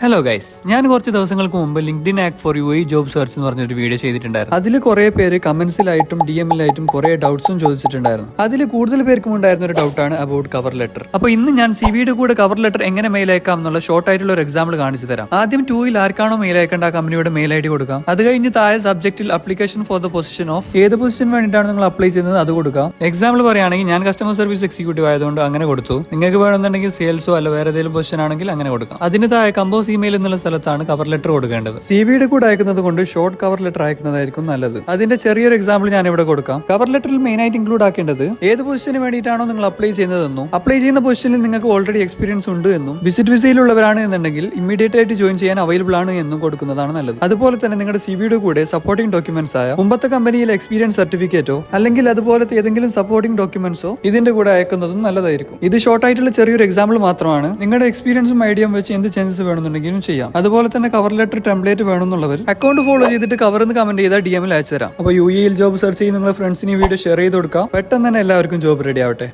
Hello guys, ഞാൻ കുറച്ച് ദിവസങ്ങൾക്ക് മുമ്പ് LinkedIn act for you job search എന്ന് പറഞ്ഞൊരു വീഡിയോ ചെയ്തിട്ടുണ്ടായിരുന്നു. അതിൽ കുറെ പേര് കമന്റ്സിലായിട്ടും DM-ലായിട്ടും കുറെ ഡൗട്ട്സും ചോദിച്ചിട്ടുണ്ടായിരുന്നു. അതിൽ കൂടുതൽ പേർക്കും ഉണ്ടായിരുന്ന ഒരു ഡൗട്ടാണ് അബൌട്ട് കവർ ലെറ്റർ. അപ്പോൾ ഇന്ന് ഞാൻ CV-യുടെ കൂടെ കവർ ലെറ്റർ എങ്ങനെ മെയിൽ അയക്കാം എന്നുള്ള ഷോർട്ട് ആയിട്ടുള്ള ഒരു എക്സാമ്പിൾ കാണിച്ചു തരാം. ആദ്യം 2-ൽ ആർക്കാണോ മെയിൽ അയക്കേണ്ട ആ കമ്പനിയുടെ മെയിൽ ID കൊടുക്കാം. അത് കഴിഞ്ഞ് താഴെ സബ്ജക്റ്റിൽ application for the position of ഏത് പൊസിഷൻ വേണ്ടിയിട്ടാണ് നിങ്ങൾ അപ്ലൈ ചെയ്യുന്നത് അത് കൊടുക്കാം. എക്സാമ്പിൾ പറയുകയാണെങ്കിൽ ഞാൻ കസ്റ്റമർ സർവീസ് എക്സിക്യൂട്ടീവ് ആയതുകൊണ്ട് അങ്ങനെ കൊടുത്തു. നിങ്ങൾക്ക് വേണമെന്നുണ്ടെങ്കിൽ സെയിൽസോ അല്ല വേറെ ഏതെങ്കിലും പൊസിഷൻ ആണെങ്കിൽ അങ്ങനെ കൊടുക്കാം. അതിന് താഴെ കമ്പോസ് ഇമെയിൽ എന്നുള്ള സ്ഥലത്താണ് കവർ ലെറ്റർ കൊടുക്കേണ്ടത്. CV-യുടെ കൂടെ അയക്കുന്നത് കൊണ്ട് ഷോർട്ട് കവർ ലെറ്റർ അയക്കുന്നതായിരിക്കും നല്ലത്. അതിന്റെ ചെറിയൊരു എക്സാമ്പിൾ ഞാൻ ഇവിടെ കൊടുക്കാം. കവർ ലെറ്ററിൽ മെയിൻ ആയിട്ട് ഇൻക്ലൂഡ് ആക്കേണ്ടത് ഏത് പൊസിഷന് വേണ്ടിയിട്ടാണോ നിങ്ങൾ അപ്ലൈ ചെയ്യുന്നതെന്നും അപ്ലൈ ചെയ്യുന്ന പൊസിഷനിൽ നിങ്ങൾക്ക് ഓൾറെഡി എക്സ്പീരിയൻസ് ഉണ്ട് എന്നും വിസിറ്റ് വിസയിലുള്ളവരാണ് എന്നുണ്ടെങ്കിൽ ഇമ്മീഡിയറ്റ് ആയിട്ട് ജോയിൻ ചെയ്യാൻ അവൈലബിൾ ആണ് എന്നും കൊടുക്കുന്നതാണ് നല്ലത്. അതുപോലെ തന്നെ നിങ്ങളുടെ CV-യുടെ കൂടെ സപ്പോർട്ടിംഗ് ഡോക്യുമെന്റ്സ് ആയ മുമ്പത്തെ കമ്പനിയിലെ എക്സ്പീരിയൻസ് സർട്ടിഫിക്കറ്റോ അല്ലെങ്കിൽ അതുപോലത്തെ ഏതെങ്കിലും സപ്പോർട്ടിംഗ് ഡോക്യുമെന്റ്സോ ഇതിന്റെ കൂടെ അയക്കുന്നതും നല്ലതായിരിക്കും. ഇത് ഷോർട്ട് ആയിട്ടുള്ള ചെറിയൊരു എക്സാമ്പിൾ മാത്രമാണ്. നിങ്ങളുടെ എക്സ്പീരിയൻസും ഐഡിയയും വെച്ച് എന്ത് ചേഞ്ചസ് വേണമെന്നുണ്ടെങ്കിലും ചെയ്യാം. അതുപോലെ തന്നെ കവർ ലെറ്റർ ടെംപ്ലേറ്റ് വേണമെന്നുള്ളവർ അക്കൗണ്ട് ഫോളോ ചെയ്തിട്ട് കവറിന്ന് കമന്റ് ചെയ്താൽ DM-ൽ അയച്ചു തരാം. അപ്പോൾ UAE ജോബ് സെർച്ച് ചെയ്ത് നിങ്ങളുടെ ഫ്രണ്ട്സിന് ഈ വീഡിയോ ഷെയർ ചെയ്ത് കൊടുക്കാം. പെട്ടെന്ന് തന്നെ എല്ലാവർക്കും ജോബ് റെഡി ആവട്ടെ.